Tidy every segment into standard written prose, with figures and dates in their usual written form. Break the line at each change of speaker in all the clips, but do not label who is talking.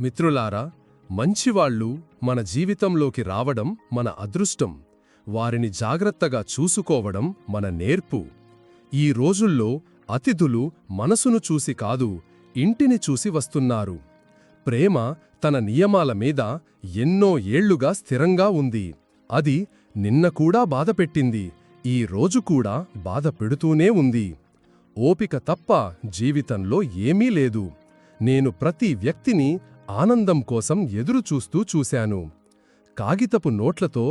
మిత్రులారా, మంచివాళ్లు మన జీవితంలోకి రావడం మన అదృష్టం. వారిని జాగ్రత్తగా చూసుకోవడం మన నేర్పు. ఈ రోజుల్లో అతిథులు మనసును చూసి కాదు, ఇంటిని చూసి వస్తున్నారు. ప్రేమ తన నియమాల మీద ఎన్నో ఏళ్లుగా స్థిరంగా ఉంది. అది నిన్న కూడా బాధపెట్టింది, ఈ రోజు కూడా బాధ పెడుతూనే ఉంది. ఓపిక తప్ప జీవితంలో ఏమీ లేదు. నేను ప్రతి వ్యక్తిని ఆనందం కోసం ఎదురుచూస్తూ చూశాను. కాగితపు నోట్లతో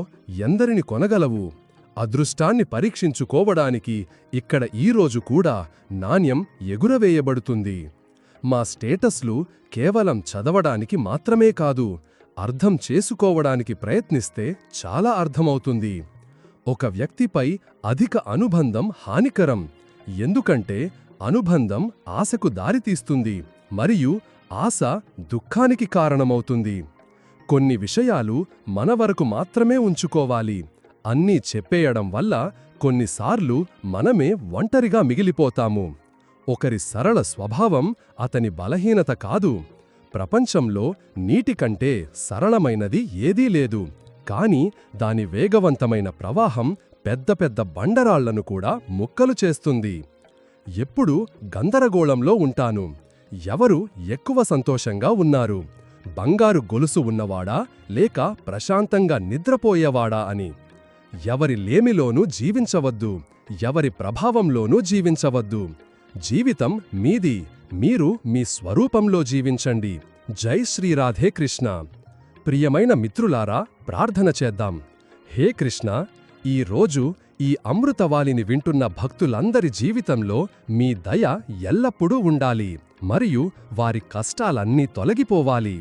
ఎందరిని కొనగలవు? అదృష్టాన్ని పరీక్షించుకోవడానికి ఇక్కడ ఈరోజు కూడా నాణ్యం ఎగురవేయబడుతుంది. మా స్టేటస్లు కేవలం చదవడానికి మాత్రమే కాదు, అర్థం చేసుకోవడానికి ప్రయత్నిస్తే చాలా అర్థమవుతుంది. ఒక వ్యక్తిపై అధిక అనుబంధం హానికరం. ఎందుకంటే అనుబంధం ఆశకు దారితీస్తుంది మరియు ఆశ దుఃఖానికి కారణమవుతుంది. కొన్ని విషయాలు మన వరకు మాత్రమే ఉంచుకోవాలి. అన్నీ చెప్పేయడం వల్ల కొన్నిసార్లు మనమే ఒంటరిగా మిగిలిపోతాము. ఒకరి సరళ స్వభావం అతని బలహీనత కాదు. ప్రపంచంలో నీటి కంటే సరళమైనది ఏదీ లేదు, కాని దాని వేగవంతమైన ప్రవాహం పెద్ద పెద్ద బండరాళ్లను కూడా ముక్కలు చేస్తుంది. ఎప్పుడూ గందరగోళంలో ఉంటాను. ఎవరు ఎక్కువ సంతోషంగా ఉన్నారు? బంగారు గొలుసు ఉన్నవాడా లేక ప్రశాంతంగా నిద్రపోయేవాడా అని. ఎవరి లేమిలోనూ జీవించవద్దు, ఎవరి ప్రభావంలోనూ జీవించవద్దు. జీవితం మీది, మీరు మీ స్వరూపంలో జీవించండి. జై శ్రీ రాధే కృష్ణ. ప్రియమైన మిత్రులారా, ప్రార్థన చేద్దాం. హే కృష్ణ, ఈ రోజు ఈ అమృతవాలిని వింటున్న భక్తులందరి జీవితంలో మీ దయ ఎల్లప్పుడూ ఉండాలి మరియు వారి కష్టాలన్నీ తొలగిపోవాలి.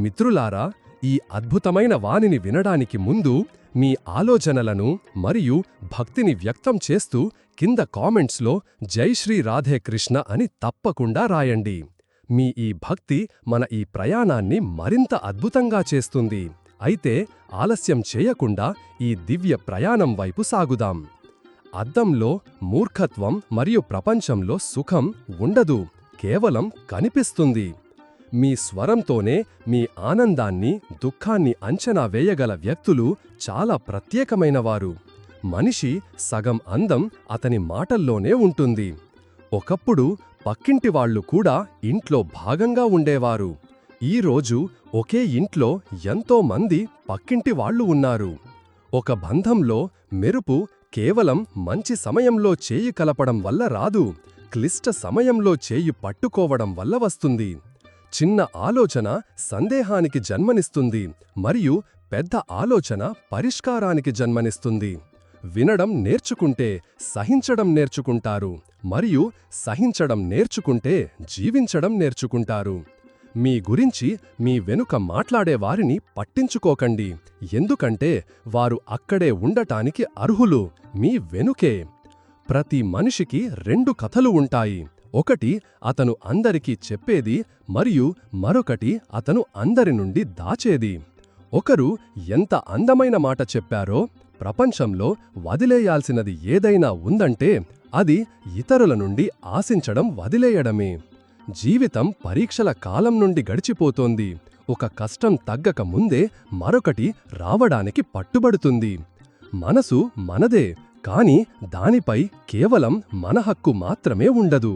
మిత్రులారా, ఈ అద్భుతమైన వాణిని వినడానికి ముందు మీ ఆలోచనలను మరియు భక్తిని వ్యక్తం చేస్తూ కింద కామెంట్స్లో జై శ్రీ రాధే కృష్ణ అని తప్పకుండా రాయండి. మీ ఈ భక్తి మన ఈ ప్రయాణాన్ని మరింత అద్భుతంగా చేస్తుంది. అయితే ఆలస్యం చేయకుండా ఈ దివ్య ప్రయాణం వైపు సాగుదాం. అద్దంలో మూర్ఖత్వం మరియు ప్రపంచంలో సుఖం ఉండదు, కేవలం కనిపిస్తుంది. మీ స్వరంతోనే మీ ఆనందాన్ని, దుఃఖాన్ని అంచనా వేయగల వ్యక్తులు చాలా ప్రత్యేకమైనవారు. మనిషి సగం అందం అతని మాటల్లోనే ఉంటుంది. ఒకప్పుడు పక్కింటివాళ్లు కూడా ఇంట్లో భాగంగా ఉండేవారు. ఈరోజు ఒకే ఇంట్లో ఎంతో మంది పక్కింటివాళ్లు ఉన్నారు. ఒక బంధంలో మెరుపు కేవలం మంచి సమయంలో చేయి కలపడం వల్ల రాదు, క్లిష్ట సమయంలో చేయి పట్టుకోవడం వల్ల వస్తుంది. చిన్న ఆలోచన సందేహానికి జన్మనిస్తుంది మరియు పెద్ద ఆలోచన పరిష్కారానికి జన్మనిస్తుంది. వినడం నేర్చుకుంటే సహించడం నేర్చుకుంటారు మరియు సహించడం నేర్చుకుంటే జీవించడం నేర్చుకుంటారు. మీ గురించి మీ వెనుక మాట్లాడేవారిని పట్టించుకోకండి, ఎందుకంటే వారు అక్కడే ఉండటానికి అర్హులు, మీ వెనుకే. ప్రతి మనిషికి 2 కథలు ఉంటాయి. ఒకటి అతను అందరికీ చెప్పేది మరియు మరొకటి అతను అందరి నుండి దాచేది. ఒకరు ఎంత అందమైన మాట చెప్పారో, ప్రపంచంలో వదిలేయాల్సినది ఏదైనా ఉందంటే అది ఇతరుల నుండి ఆశించడం వదిలేయడమే. జీవితం పరీక్షల కాలం నుండి గడిచిపోతోంది. ఒక కష్టం తగ్గక ముందే మరొకటి రావడానికి పట్టుబడుతుంది. మనసు మనదే, కాని దానిపై కేవలం మన హక్కు మాత్రమే ఉండదు.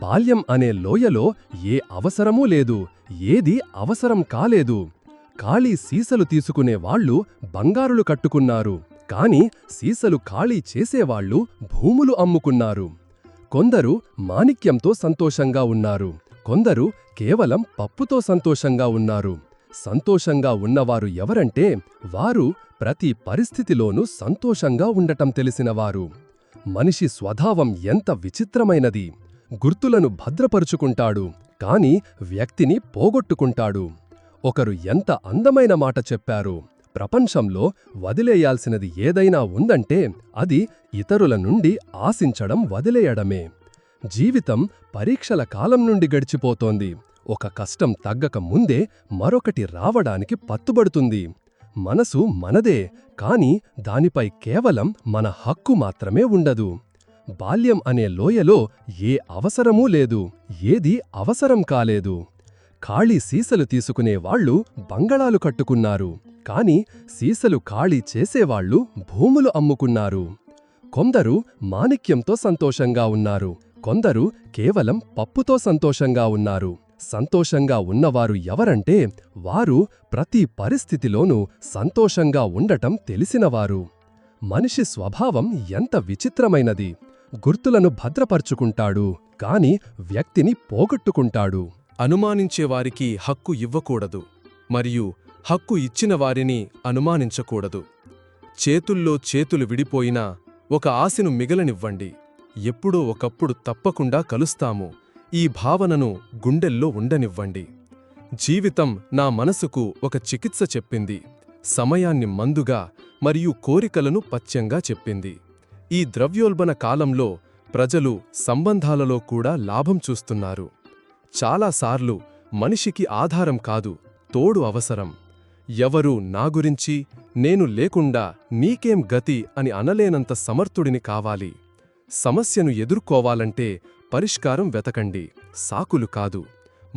బాల్యం అనే లోయలో ఏ అవసరమూ లేదు, ఏదీ అవసరం కాలేదు. ఖాళీ సీసలు తీసుకునేవాళ్లు బంగారులు కట్టుకున్నారు, కాని సీసలు ఖాళీ చేసేవాళ్లు భూములు అమ్ముకున్నారు. కొందరు మాణిక్యంతో సంతోషంగా ఉన్నారు, కొందరు కేవలం పప్పుతో సంతోషంగా ఉన్నారు. సంతోషంగా ఉన్నవారు ఎవరంటే వారు ప్రతి పరిస్థితిలోనూ సంతోషంగా ఉండటం తెలిసినవారు. మనిషి స్వభావం ఎంత విచిత్రమైనది. గుర్తులను భద్రపరుచుకుంటాడు, కాని వ్యక్తిని పోగొట్టుకుంటాడు. ఒకరు ఎంత అందమైన మాట చెప్పారు. ప్రపంచంలో వదిలేయాల్సినది ఏదైనా ఉందంటే అది ఇతరుల నుండి ఆశించడం వదిలేయడమే. జీవితం పరీక్షల కాలం నుండి గడిచిపోతోంది. ఒక కష్టం తగ్గక ముందే మరొకటి రావడానికి పట్టుబడుతుంది. మనసు మనదే, కాని దానిపై కేవలం మన హక్కు మాత్రమే ఉండదు. బాల్యం అనే లోయలో ఏ అవసరమూ లేదు, ఏదీ అవసరం కాలేదు. ఖాళీ సీసలు తీసుకునేవాళ్లు బంగళాలు కట్టుకున్నారు. కాని సీసలు ఖాళీ చేసేవాళ్లు భూములు అమ్ముకున్నారు. కొందరు మాణిక్యంతో సంతోషంగా ఉన్నారు. కొందరు కేవలం పప్పుతో సంతోషంగా ఉన్నారు. సంతోషంగా ఉన్నవారు ఎవరంటే వారు ప్రతి పరిస్థితిలోనూ సంతోషంగా ఉండటం తెలిసినవారు. మనిషి స్వభావం ఎంత విచిత్రమైనది. గుర్తులను భద్రపరుచుకుంటాడు, కాని వ్యక్తిని పోగొట్టుకుంటాడు.
అనుమానించేవారికి హక్కు ఇవ్వకూడదు, మరియు హక్కు ఇచ్చిన వారిని అనుమానించకూడదు. చేతుల్లో చేతులు విడిపోయినా ఒక ఆశను మిగలనివ్వండి. ఎప్పుడో ఒకప్పుడు తప్పకుండా కలుస్తాము. ఈ భావనను గుండెల్లో ఉండనివ్వండి. జీవితం నా మనసుకు ఒక చికిత్స చెప్పింది. సమయాన్ని మందుగా మరియు కోరికలను పథ్యంగా చెప్పింది. ఈ ద్రవ్యోల్బణ కాలంలో ప్రజలు సంబంధాలలో కూడా లాభం చూస్తున్నారు. చాలాసార్లు మనిషికి ఆధారం కాదు, తోడు అవసరం. ఎవరూ నా గురించి, నేను లేకుండా నీకేం గతి అని అనలేనంత సమర్థుడిని కావాలి. సమస్యను ఎదుర్కోవాలంటే పరిష్కారం వెతకండి, సాకులు కాదు.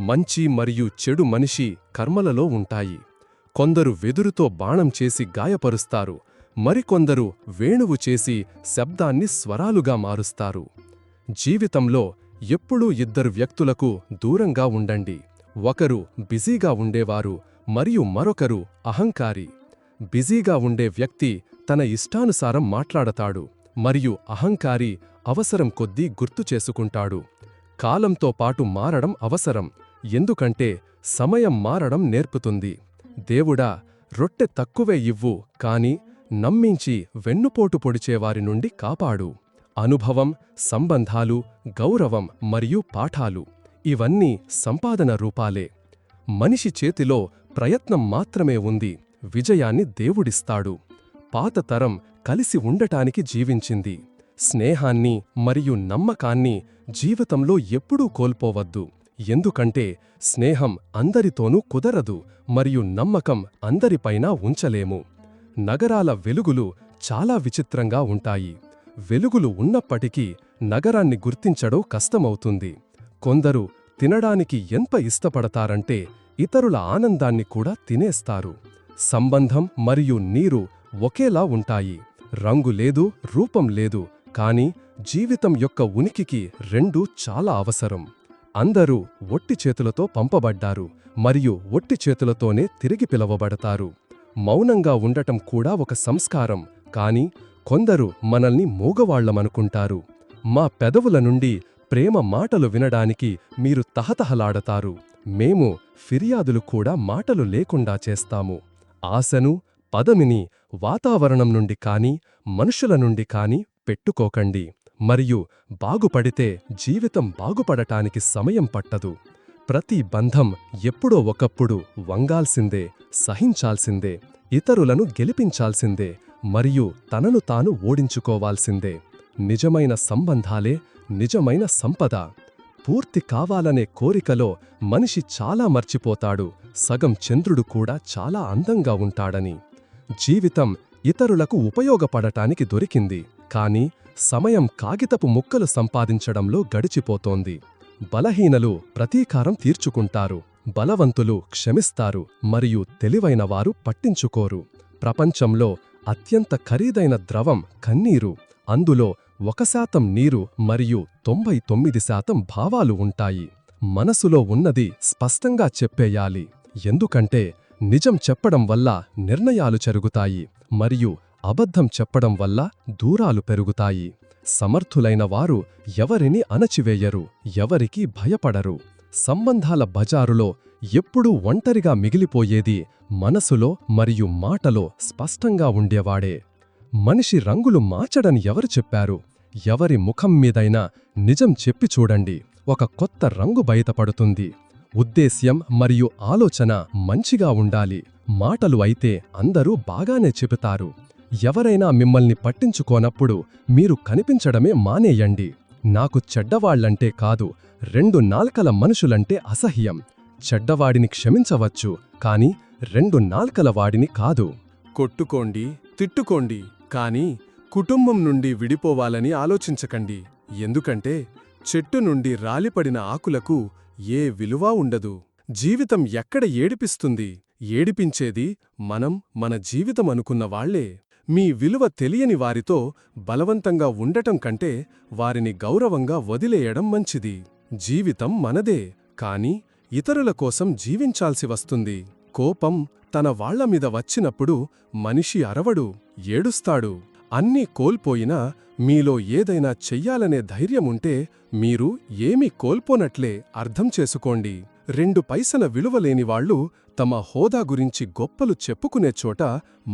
మంచి మరియు చెడు మనిషి కర్మలలో ఉంటాయి. కొందరు వెదురుతో బాణం చేసి గాయపరుస్తారు, మరికొందరు వేణువు చేసి శబ్దాన్ని స్వరాలుగా మారుస్తారు. జీవితంలో ఎప్పుడూ ఇద్దరు వ్యక్తులకు దూరంగా ఉండండి. ఒకరు బిజీగా ఉండేవారు మరియు మరొకరు అహంకారి. బిజీగా ఉండే వ్యక్తి తన ఇష్టానుసారం మాట్లాడతాడు, మరియు అహంకారి అవసరం కొద్దీ గుర్తు చేసుకుంటాడు. కాలంతో పాటు మారడం అవసరం, ఎందుకంటే సమయం మారడం నేర్పుతుంది. దేవుడా, రొట్టె తక్కువే ఇవ్వు, కాని నమ్మించి వెన్నుపోటు పొడిచేవారి నుండి కాపాడు. అనుభవం, సంబంధాలు, గౌరవం మరియు పాఠాలు ఇవన్నీ సంపాదన రూపాలే. మనిషి చేతిలో ప్రయత్నం మాత్రమే ఉంది, విజయాన్ని దేవుడిస్తాడు. పాత తరం కలిసి ఉండటానికి జీవించింది. స్నేహాన్ని మరియు నమ్మకాన్ని జీవితంలో ఎప్పుడూ కోల్పోవద్దు, ఎందుకంటే స్నేహం అందరితోనూ కుదరదు మరియు నమ్మకం అందరిపైనా ఉంచలేము. నగరాల వెలుగులు చాలా విచిత్రంగా ఉంటాయి. వెలుగులు ఉన్నప్పటికీ నగరాన్ని గుర్తించడం కష్టమవుతుంది. కొందరు తినడానికి ఎంత ఇష్టపడతారంటే ఇతరుల ఆనందాన్ని కూడా తినేస్తారు. సంబంధం మరియు నీరు ఒకేలా ఉంటాయి. రంగు లేదు, రూపం లేదు, కాని జీవితం యొక్క ఉనికికి రెండూ చాలా అవసరం. అందరూ ఒట్టి చేతులతో పంపబడ్డారు మరియు ఒట్టి చేతులతోనే తిరిగి పిలవబడతారు. మౌనంగా ఉండటం కూడా ఒక సంస్కారం, కాని కొందరు మనల్ని మూగవాళ్లమనుకుంటారు. మా పెదవుల నుండి ప్రేమ మాటలు వినడానికి మీరు తహతహలాడతారు. మేము ఫిర్యాదులు కూడా మాటలు లేకుండా చేస్తాము. ఆశను, పదమిని వాతావరణం నుండి కాని మనుషుల నుండి కాని పెట్టుకోకండి. మరియు బాగుపడితే జీవితం బాగుపడటానికి సమయం పట్టదు. ప్రతి బంధం ఎప్పుడో ఒకప్పుడు వంగాల్సిందే, సహించాల్సిందే, ఇతరులను గెలిపించాల్సిందే మరియు తనను తాను ఓడించుకోవాల్సిందే. నిజమైన సంబంధాలే నిజమైన సంపద. పూర్తి కావాలనే కోరికలో మనిషి చాలా మర్చిపోతాడు, సగం చంద్రుడు కూడా చాలా అందంగా ఉంటాడని. జీవితం ఇతరులకు ఉపయోగపడటానికి దొరికింది, కాని సమయం కాగితపు ముక్కలు సంపాదించడంలో గడిచిపోతోంది. బలహీనలు ప్రతీకారం తీర్చుకుంటారు, బలవంతులు క్షమిస్తారు మరియు తెలివైనవారు పట్టించుకోరు. ప్రపంచంలో అత్యంత ఖరీదైన ద్రవం కన్నీరు. అందులో 1% నీరు మరియు 99% భావాలు ఉంటాయి. మనసులో ఉన్నది స్పష్టంగా చెప్పేయాలి, ఎందుకంటే నిజం చెప్పడం వల్ల నిర్ణయాలు జరుగుతాయి మరియు అబద్ధం చెప్పడం వల్ల దూరాలు పెరుగుతాయి. సమర్థులైన వారు ఎవరిని అణచివేయరు, ఎవరికీ భయపడరు. సంబంధాల బజారులో ఎప్పుడూ ఒంటరిగా మిగిలిపోయేది మనసులో మరియు మాటలో స్పష్టంగా ఉండేవాడే. మనిషి రంగులు మార్చడని ఎవరు చెప్పారు? ఎవరి ముఖం మీదైనా నిజం చెప్పి చూడండి, ఒక కొత్త రంగు బయటపడుతుంది. ఉద్దేశ్యం మరియు ఆలోచన మంచిగా ఉండాలి. మాటలు అయితే అందరూ బాగానే చెబుతారు. ఎవరైనా మిమ్మల్ని పట్టించుకోనప్పుడు మీరు కనిపించడమే మానేయండి. నాకు చెడ్డవాళ్లంటే కాదు, 2 నాల్కల మనుషులంటే అసహ్యం. చెడ్డవాడిని క్షమించవచ్చు, కాని 2 నాల్కల వాడిని కాదు. కొట్టుకోండి, తిట్టుకోండి, కాని కుటుంబం నుండి విడిపోవాలని ఆలోచించకండి. ఎందుకంటే చెట్టు నుండి రాలిపడిన ఆకులకు ఏ విలువ ఉండదు. జీవితం ఎక్కడ ఏడిపిస్తుంది? ఏడిపించేది మనం, మన జీవితం అనుకున్న వాళ్లే. మీ విలువ తెలియని వారితో బలవంతంగా ఉండటం కంటే వారిని గౌరవంగా వదిలేయడం మంచిది. జీవితం మనదే, కాని ఇతరుల కోసం జీవించాల్సి వస్తుంది. కోపం తన వాళ్లమీద వచ్చినప్పుడు మనిషి అరవడు, ఏడుస్తాడు. అన్నీ కోల్పోయినా మీలో ఏదైనా చెయ్యాలనే ధైర్యముంటే మీరు ఏమీ కోల్పోనట్లే అర్థం చేసుకోండి. 2 పైసల విలువలేనివాళ్లు తమ హోదా గురించి గొప్పలు చెప్పుకునే చోట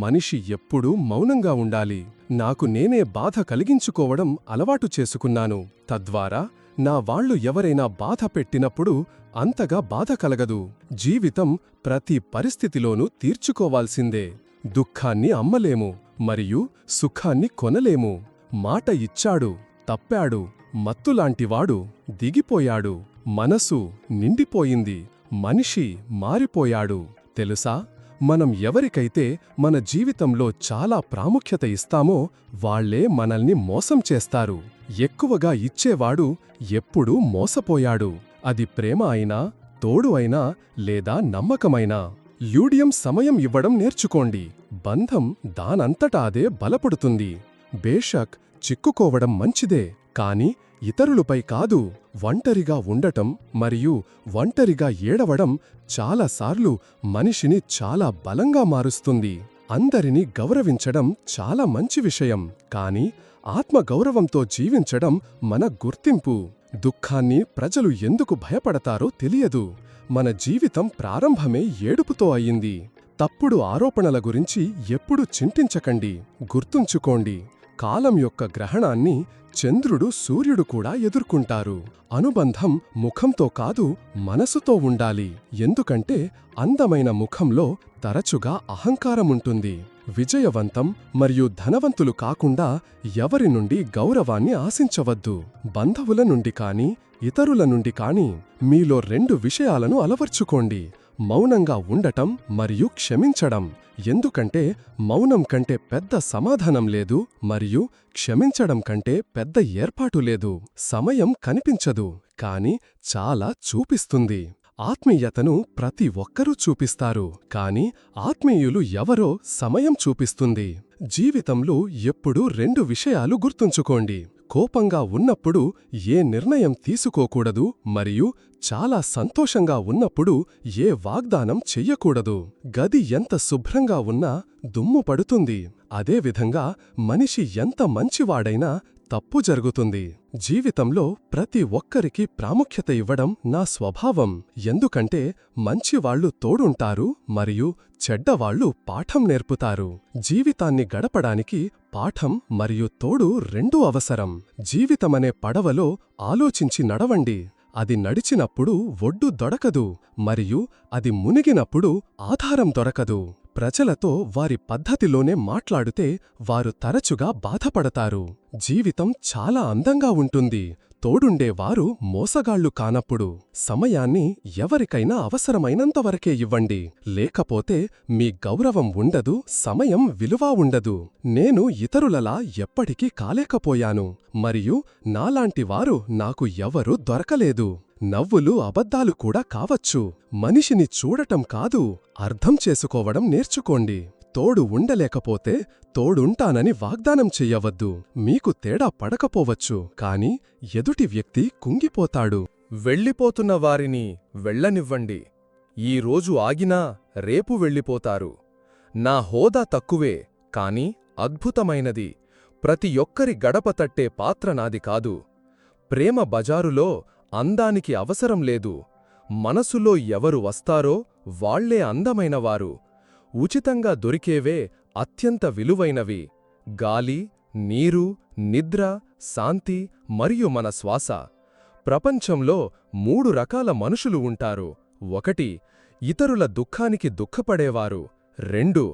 మనిషి ఎప్పుడూ మౌనంగా ఉండాలి. నాకు నేనే బాధ కలిగించుకోవడం అలవాటు చేసుకున్నాను. తద్వారా నా వాళ్లు ఎవరైనా బాధ పెట్టినప్పుడు అంతగా బాధ కలగదు. జీవితం ప్రతి పరిస్థితిలోనూ తీర్చుకోవాల్సిందే. దుఃఖాన్ని అమ్మలేము, మరియు సుఖాన్ని కొనలేము. మాట ఇచ్చాడు, తప్పాడు. మత్తులాంటివాడు దిగిపోయాడు. మనసు నిండిపోయింది. మనిషి మారిపోయాడు. తెలుసా, మనం ఎవరికైతే మన జీవితంలో చాలా ప్రాముఖ్యత ఇస్తామో వాళ్లే మనల్ని మోసం చేస్తారు. ఎక్కువగా ఇచ్చేవాడు ఎప్పుడూ మోసపోయాడు. అది ప్రేమ అయినా, తోడు అయినా, లేదా నమ్మకమైనా. ల్యూడియం సమయం ఇవ్వడం నేర్చుకోండి. బంధం దానంతటా అదే బలపడుతుంది. బేషక్ చిక్కుకోవడం మంచిదే, కాని ఇతరులపై కాదు. ఒంటరిగా ఉండటం మరియు ఒంటరిగా ఏడవడం చాలాసార్లు మనిషిని చాలా బలంగా మారుస్తుంది. అందరినీ గౌరవించడం చాలా మంచి విషయం, కాని ఆత్మగౌరవంతో జీవించడం మన గుర్తింపు. దుఃఖాన్ని ప్రజలు ఎందుకు భయపడతారో తెలియదు. మన జీవితం ప్రారంభమే ఏడుపుతో అయింది. తప్పుడు ఆరోపణల గురించి ఎప్పుడూ చింతించకండి. గుర్తుంచుకోండి, కాలం యొక్క గ్రహణాన్ని చంద్రుడు, సూర్యుడు కూడా ఎదుర్కొంటారు. అనుబంధం ముఖంతో కాదు, మనసుతో ఉండాలి. ఎందుకంటే అందమైన ముఖంలో తరచుగా అహంకారముంటుంది. విజయవంతం మరియు ధనవంతులు కాకుండా ఎవరి నుండి గౌరవాన్ని ఆశించవద్దు. బంధువుల నుండి కాని, ఇతరుల నుండి కాని మీలో 2 విషయాలను అలవర్చుకోండి: మౌనంగా ఉండటం మరియు క్షమించడం. ఎందుకంటే మౌనం కంటే పెద్ద సమాధానం లేదు, మరియు క్షమించడం కంటే పెద్ద ఏర్పాటు లేదు. సమయం కనిపించదు, కాని చాలా చూపిస్తుంది. ఆత్మీయతను ప్రతి ఒక్కరూ చూపిస్తారు, కాని ఆత్మీయులు ఎవరో సమయం చూపిస్తుంది. జీవితంలో ఎప్పుడూ 2 విషయాలు గుర్తుంచుకోండి: కోపంగా ఉన్నప్పుడు ఏ నిర్ణయం తీసుకోకూడదు, మరియు చాలా సంతోషంగా ఉన్నప్పుడు ఏ వాగ్దానం చెయ్యకూడదు. గది ఎంత శుభ్రంగా ఉన్నా దుమ్ము పడుతుంది. అదేవిధంగా మనిషి ఎంత మంచివాడైనా తప్పు జరుగుతుంది. జీవితంలో ప్రతి ఒక్కరికి ప్రాముఖ్యత ఇవ్వడం నా స్వభావం. ఎందుకంటే మంచివాళ్లు తోడుంటారు మరియు చెడ్డవాళ్లు పాఠం నేర్పుతారు. జీవితాన్ని గడపడానికి పాఠం మరియు తోడు 2 అవసరం. జీవితమనే పడవలో ఆలోచించి నడవండి. అది నడిచినప్పుడు ఒడ్డు దొరకదు, మరియు అది మునిగినప్పుడు ఆధారం దొరకదు. ప్రజలతో వారి పద్ధతిలోనే మాట్లాడితే వారు తరచుగా బాధపడతారు. జీవితం చాలా అందంగా ఉంటుంది తోడుండేవారు మోసగాళ్లు కానప్పుడు. సమయాన్ని ఎవరికైనా అవసరమైనంతవరకే ఇవ్వండి, లేకపోతే మీ గౌరవం ఉండదు, సమయం విలువ ఉండదు. నేను ఇతరులలా ఎప్పటికీ కాలేకపోయాను, మరియు నాలాంటివారు నాకు ఎవరూ దొరకలేదు. నవ్వులు అబద్ధాలు కూడా కావచ్చు. మనిషిని చూడటం కాదు, అర్థం చేసుకోవడం నేర్చుకోండి. తోడు ఉండలేకపోతే తోడుంటానని వాగ్దానం చెయ్యవద్దు. మీకు తేడా పడకపోవచ్చు, కాని ఎదుటి వ్యక్తి కుంగిపోతాడు.
వెళ్ళిపోతున్న వారిని వెళ్ళనివ్వండి. ఈ రోజు ఆగినా రేపు వెళ్ళిపోతారు. నా హోదా తక్కువే, కాని అద్భుతమైనది. ప్రతి ఒక్కరి గడప తట్టే పాత్ర నాది కాదు. ప్రేమ బజారులో అందానికి అవసరం లేదు. మనసులో ఎవరు వస్తారో వాళ్లే అందమైనవారు. ఉచితంగా దొరికేవే అత్యంత విలువైనవి: గాలి, నీరు, నిద్ర, శాంతి మరియు మన శ్వాస. ప్రపంచంలో 3 రకాల మనుషులు ఉంటారు. 1 ఇతరుల దుఃఖానికి దుఃఖపడేవారు. 2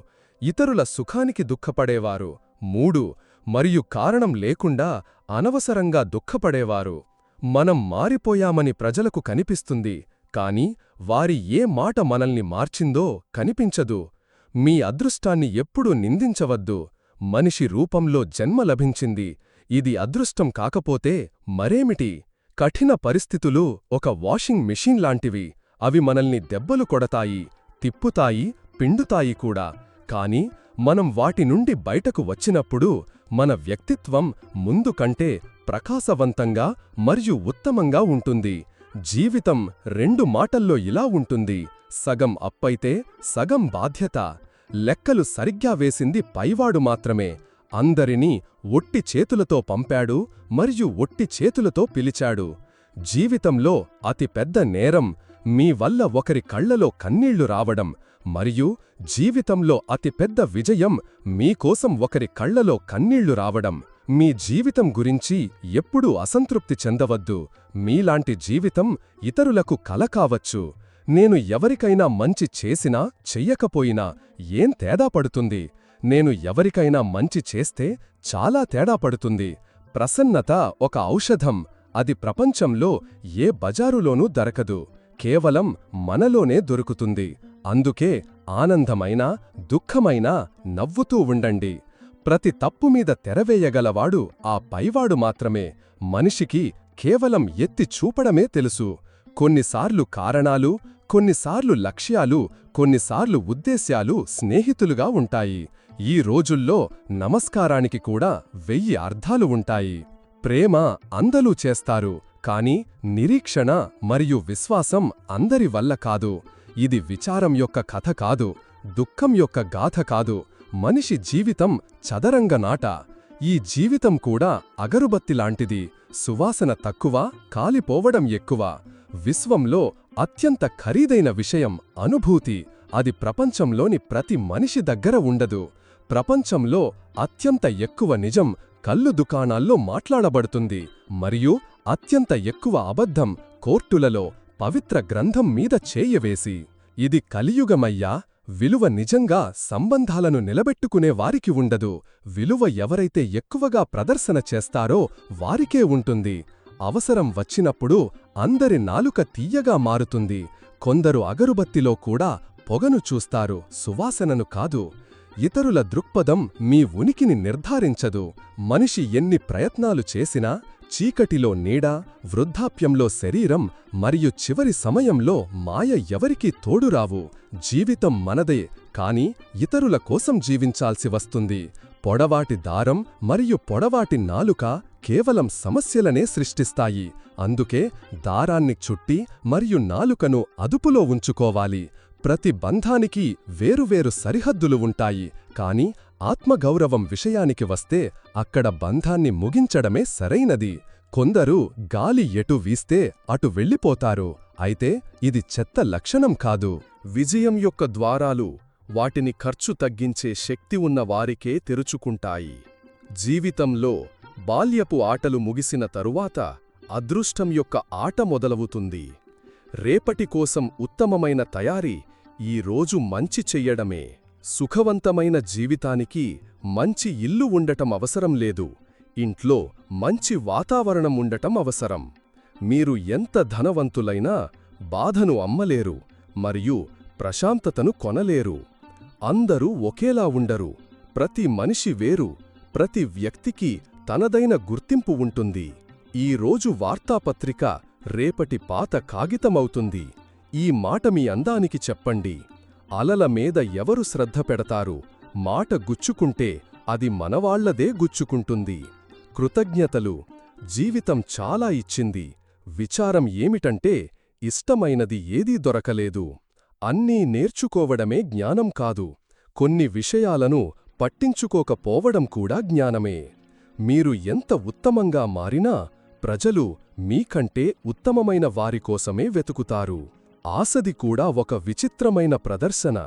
ఇతరుల సుఖానికి దుఃఖపడేవారు. 3 మరియు కారణం లేకుండా అనవసరంగా దుఃఖపడేవారు. మనం మారిపోయామని ప్రజలకు కనిపిస్తుంది, కాని వారి ఏ మాట మనల్ని మార్చిందో కనిపించదు. మీ అదృష్టాన్ని ఎప్పుడూ నిందించవద్దు. మనిషి రూపంలో జన్మ లభించింది. ఇది అదృష్టం కాకపోతే మరేమిటి? కఠిన పరిస్థితులు ఒక వాషింగ్ మిషీన్ లాంటివి. అవి మనల్ని దెబ్బలు కొడతాయి, తిప్పుతాయి, పిండుతాయి కూడా. కాని మనం వాటి నుండి బయటకు వచ్చినప్పుడు మన వ్యక్తిత్వం ముందు కంటే ప్రకాశవంతంగా మరియు ఉత్తమంగా ఉంటుంది. జీవితం 2 మాటల్లో ఇలా ఉంటుంది: సగం అప్పైతే సగం బాధ్యత. లెక్కలు సరిగ్గా వేసింది పైవాడు మాత్రమే. అందరినీ ఒట్టి చేతులతో పంపాడు మరియు ఒట్టి చేతులతో పిలిచాడు. జీవితంలో అతి పెద్ద నేరం మీ వల్ల ఒకరి కళ్లలో కన్నీళ్లు రావడం, మరియు జీవితంలో అతి పెద్ద విజయం మీకోసం ఒకరి కళ్లలో కన్నీళ్లు రావడం. మీ జీవితం గురించి ఎప్పుడూ అసంతృప్తి చెందవద్దు. మీలాంటి జీవితం ఇతరులకు కల కావచ్చు. నేను ఎవరికైనా మంచి చేసినా చెయ్యకపోయినా ఏం తేడా పడుతుంది? నేను ఎవరికైనా మంచి చేస్తే చాలా తేడా పడుతుంది. ప్రసన్నత ఒక ఔషధం. అది ప్రపంచంలో ఏ బజారులోనూ దొరకదు. కేవలం మనలోనే దొరుకుతుంది. అందుకే ఆనందమైనా దుఃఖమైనా నవ్వుతూ ఉండండి. ప్రతి తప్పుమీద తెరవేయగలవాడు ఆ పైవాడు మాత్రమే. మనిషికి కేవలం ఎత్తి చూపడమే తెలుసు. కొన్నిసార్లు కారణాలు, కొన్నిసార్లు లక్ష్యాలు, కొన్నిసార్లు ఉద్దేశ్యాలు స్నేహితులుగా ఉంటాయి. ఈ రోజుల్లో నమస్కారానికి కూడా 1000 అర్థాలు ఉంటాయి. ప్రేమ అందరూ చేస్తారు, కాని నిరీక్షణ మరియు విశ్వాసం అందరి వల్ల కాదు. ఇది విచారం యొక్క కథ కాదు, దుఃఖం యొక్క గాథ కాదు. మనిషి జీవితం చదరంగ నాట. ఈ జీవితం కూడా అగరుబత్తిలాంటిది. సువాసన తక్కువ, కాలిపోవడం ఎక్కువ. విశ్వంలో అత్యంత ఖరీదైన విషయం అనుభూతి. అది ప్రపంచంలోని ప్రతి మనిషి దగ్గర ఉండదు. ప్రపంచంలో అత్యంత ఎక్కువ నిజం కల్లు దుకాణాల్లో మాట్లాడబడుతుంది, మరియు అత్యంత ఎక్కువ అబద్ధం కోర్టులలో పవిత్ర గ్రంథం మీద చేయవేసి. ఇది కలియుగమయ్యా. విలువ నిజంగా సంబంధాలను నిలబెట్టుకునే వారికి ఉండదు. విలువ ఎవరైతే ఎక్కువగా ప్రదర్శన చేస్తారో వారికే ఉంటుంది. అవసరం వచ్చినప్పుడు అందరి నాలుక తీయగా మారుతుంది. కొందరు అగరుబత్తిలో కూడా పొగను చూస్తారు, సువాసనను కాదు. ఇతరుల దృక్పథం మీ ఉనికిని నిర్ధారించదు. మనిషి ఎన్ని ప్రయత్నాలు చేసినా చీకటిలో నీడ, వృద్ధాప్యంలో శరీరం మరియు చివరి సమయంలో మాయ ఎవరికీ తోడురావు. జీవితం మనదే, కాని ఇతరుల కోసం జీవించాల్సి వస్తుంది. పొడవాటి దారం మరియు పొడవాటి నాలుక కేవలం సమస్యలనే సృష్టిస్తాయి. అందుకే దారాన్ని చుట్టి మరియు నాలుకను అదుపులో ఉంచుకోవాలి. ప్రతి బంధానికి వేరువేరు సరిహద్దులు ఉంటాయి, కాని ఆత్మగౌరవం విషయానికి వస్తే అక్కడ బంధాన్ని ముగించడమే సరైనది. కొందరు గాలి ఎటు వీస్తే అటు వెళ్ళిపోతారు. అయితే ఇది చెత్త లక్షణం కాదు.
విజయం యొక్క ద్వారాలు వాటిని ఖర్చు తగ్గించే శక్తి ఉన్న వారికే తెరుచుకుంటాయి. జీవితంలో బాల్యపు ఆటలు ముగిసిన తరువాత అదృష్టం యొక్క ఆట మొదలవుతుంది. రేపటి కోసం ఉత్తమమైన తయారీ ఈ రోజు మంచి చెయ్యడమే. సుఖవంతమైన జీవితానికి మంచి ఇల్లు ఉండటం అవసరం లేదు, ఇంట్లో మంచి వాతావరణం ఉండటం అవసరం. మీరు ఎంత ధనవంతులైనా బాధను అమ్మలేరు మరియు ప్రశాంతతను కొనలేరు. అందరూ ఒకేలా ఉండరు. ప్రతి మనిషి వేరు. ప్రతి వ్యక్తికి తనదైన గుర్తింపు ఉంటుంది. ఈ రోజు వార్తాపత్రిక రేపటి పాత కాగితమవుతుంది. ఈ మాట మీ అందానికి చెప్పండి. అలల మీద ఎవరు శ్రద్ధ పెడతారు? మాట గుచ్చుకుంటే అది మనవాళ్లదే గుచ్చుకుంటుంది. కృతజ్ఞతలు. జీవితం చాలా ఇచ్చింది. విచారం ఏమిటంటే ఇష్టమైనది ఏదీ దొరకలేదు. అన్నీ నేర్చుకోవడమే జ్ఞానం కాదు. కొన్ని విషయాలను పట్టించుకోకపోవడం కూడా జ్ఞానమే. మీరు ఎంత ఉత్తమంగా మారినా ప్రజలు మీకంటే ఉత్తమమైన వారికోసమే వెతుకుతారు. ఆశది కూడా ఒక విచిత్రమైన ప్రదర్శన.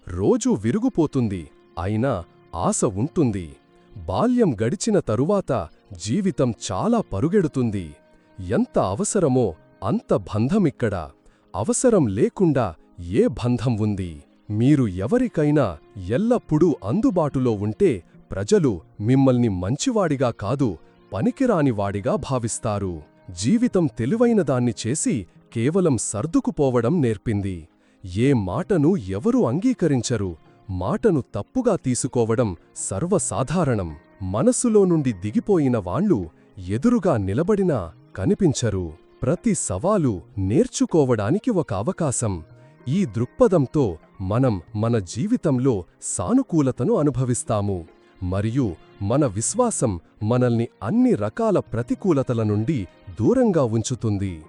రోజూ విరుగుపోతుంది, అయినా ఆశ ఉంటుంది. బాల్యం గడిచిన తరువాత జీవితం చాలా పరుగెడుతుంది. ఎంత అవసరమో అంత బంధమిక్కడ. అవసరం లేకుండా ఏ బంధం ఉంది? మీరు ఎవరికైనా ఎల్లప్పుడూ అందుబాటులో ఉంటే ప్రజలు మిమ్మల్ని మంచివాడిగా కాదు, పనికిరానివాడిగా భావిస్తారు. జీవితం తెలివైనదాన్ని చేసి కేవలం సర్దుకుపోవడం నేర్పింది. ఏ మాటను ఎవరూ అంగీకరించరు. మాటను తప్పుగా తీసుకోవడం సర్వసాధారణం. మనసులో నుండి దిగిపోయిన వాళ్ళు ఎదురుగా నిలబడినా కనిపించరు.
ప్రతి సవాలు నేర్చుకోవడానికి ఒక అవకాశం. ఈ దృక్పథంతో మనం మన జీవితంలో సానుకూలతను అనుభవిస్తాము మరియు మన విశ్వాసం మనల్ని అన్ని రకాల ప్రతికూలతల నుండి దూరంగా ఉంచుతుంది.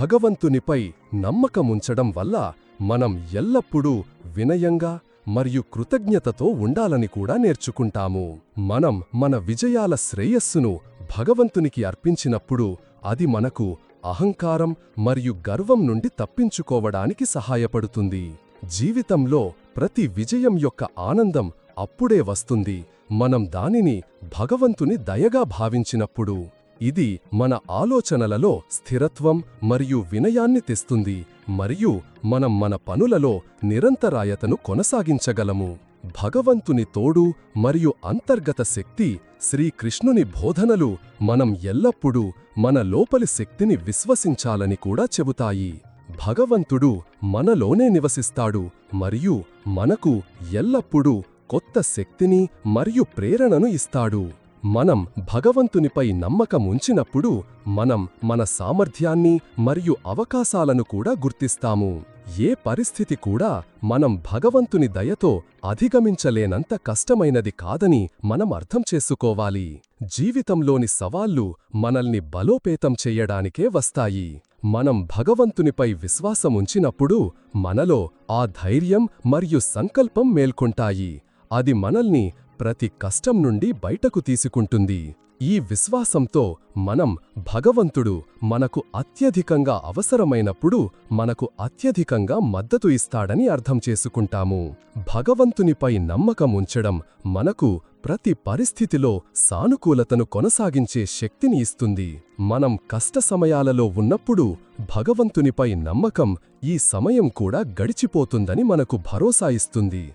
భగవంతునిపై నమ్మకముంచడం వల్ల మనం ఎల్లప్పుడూ వినయంగా మరియు కృతజ్ఞతతో ఉండాలని కూడా నేర్చుకుంటాము. మనం మన విజయాల శ్రేయస్సును భగవంతునికి అర్పించినప్పుడు అది మనకు అహంకారం మరియు గర్వం నుండి తప్పించుకోవడానికి సహాయపడుతుంది. జీవితంలో ప్రతి విజయం యొక్క ఆనందం అప్పుడే వస్తుంది మనం దానిని భగవంతుని దయగా భావించినప్పుడు. ఇది మన ఆలోచనలలో స్థిరత్వం మరియు వినయాన్ని తెస్తుంది మరియు మనం మన పనులలో నిరంతరాయతను కొనసాగించగలము. భగవంతుని తోడు మరియు అంతర్గత శక్తి శ్రీకృష్ణుని బోధనలు మనం ఎల్లప్పుడూ మన లోపలి శక్తిని విశ్వసించాలని కూడా చెబుతాయి. భగవంతుడు మనలోనే నివసిస్తాడు మరియు మనకు ఎల్లప్పుడూ కొత్త శక్తిని మరియు ప్రేరణను ఇస్తాడు. మనం భగవంతునిపై నమ్మకముంచినప్పుడు మనం మన సామర్థ్యాన్ని మరియు అవకాశాలను కూడా గుర్తిస్తాము. ఏ పరిస్థితి కూడా మనం భగవంతుని దయతో అధిగమించలేనంత కష్టమైనది కాదని మనం అర్థం చేసుకోవాలి. జీవితంలోని సవాళ్లు మనల్ని బలోపేతం చెయ్యడానికే వస్తాయి. మనం భగవంతునిపై విశ్వాసముంచినప్పుడు మనలో ఆ ధైర్యం మరియు సంకల్పం మేల్కొంటాయి. అది మనల్ని ప్రతి కష్టం నుండి బయటకు తీసుకుంటుంది. ఈ విశ్వాసంతో మనం భగవంతుడు మనకు అత్యధికంగా అవసరమైనప్పుడు మనకు అత్యధికంగా మద్దతు ఇస్తాడని అర్థం చేసుకుంటాము. భగవంతునిపై నమ్మకముంచడం మనకు ప్రతి పరిస్థితిలో సానుకూలతను కొనసాగించే శక్తిని ఇస్తుంది. మనం కష్ట సమయాలలో ఉన్నప్పుడు భగవంతునిపై నమ్మకం ఈ సమయం కూడా గడిచిపోతుందని మనకు భరోసా ఇస్తుంది.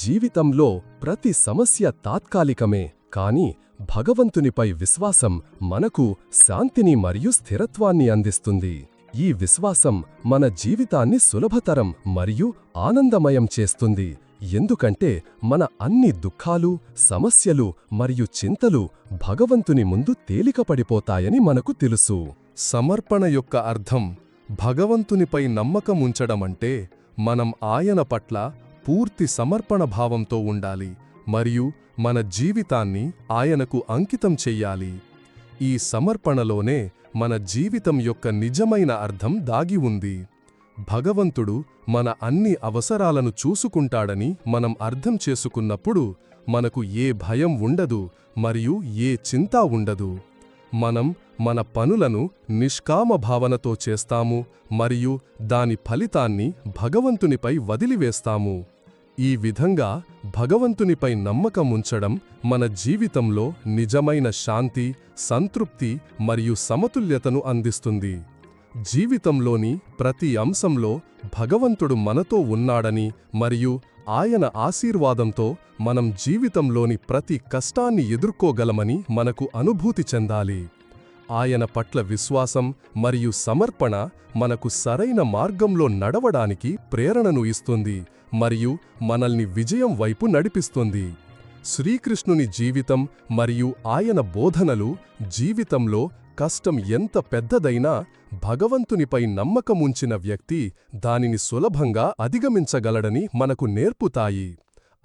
జీవితంలో ప్రతి సమస్య తాత్కాలికమే, కాని భగవంతునిపై విశ్వాసం మనకు శాంతిని మరియు స్థిరత్వాన్ని అందిస్తుంది. ఈ విశ్వాసం మన జీవితాన్ని సులభతరం మరియు ఆనందమయం చేస్తుంది. ఎందుకంటే మన అన్ని దుఃఖాలు, సమస్యలు మరియు చింతలు భగవంతుని ముందు తేలికపడిపోతాయని మనకు తెలుసు.
సమర్పణ యొక్క అర్థం భగవంతునిపై నమ్మకముంచడమంటే మనం ఆయన పట్ల పూర్తి సమర్పణ భావంతో ఉండాలి మరియు మన జీవితాన్ని ఆయనకు అంకితం చెయ్యాలి. ఈ సమర్పణలోనే మన జీవితం యొక్క నిజమైన అర్థం దాగి ఉంది. భగవంతుడు మన అన్ని అవసరాలను చూసుకుంటాడని మనం అర్థం చేసుకున్నప్పుడు మనకు ఏ భయం ఉండదు మరియు ఏ చింత ఉండదు. మనం మన పనులను నిష్కామ భావనతో చేస్తాము మరియు దాని ఫలితాన్ని భగవంతునిపై వదిలివేస్తాము. ఈ విధంగా భగవంతునిపై నమ్మకముంచడం మన జీవితంలో నిజమైన శాంతి, సంతృప్తి మరియు సమతుల్యతను అందిస్తుంది. జీవితంలోని ప్రతి అంశంలో భగవంతుడు మనతో ఉన్నాడని మరియు ఆయన ఆశీర్వాదంతో మనం జీవితంలోని ప్రతి కష్టాన్ని ఎదుర్కోగలమని మనకు అనుభూతి చెందాలి. ఆయన పట్ల విశ్వాసం మరియు సమర్పణ మనకు సరైన మార్గంలో నడవడానికి ప్రేరణను ఇస్తుంది మరియు మనల్ని విజయం వైపు నడిపిస్తుంది. శ్రీకృష్ణుని జీవితం మరియు ఆయన బోధనలు జీవితంలో కష్టం ఎంత పెద్దదైనా భగవంతునిపై నమ్మకముంచిన వ్యక్తి దానిని సులభంగా అధిగమించగలడని మనకు నేర్పుతాయి.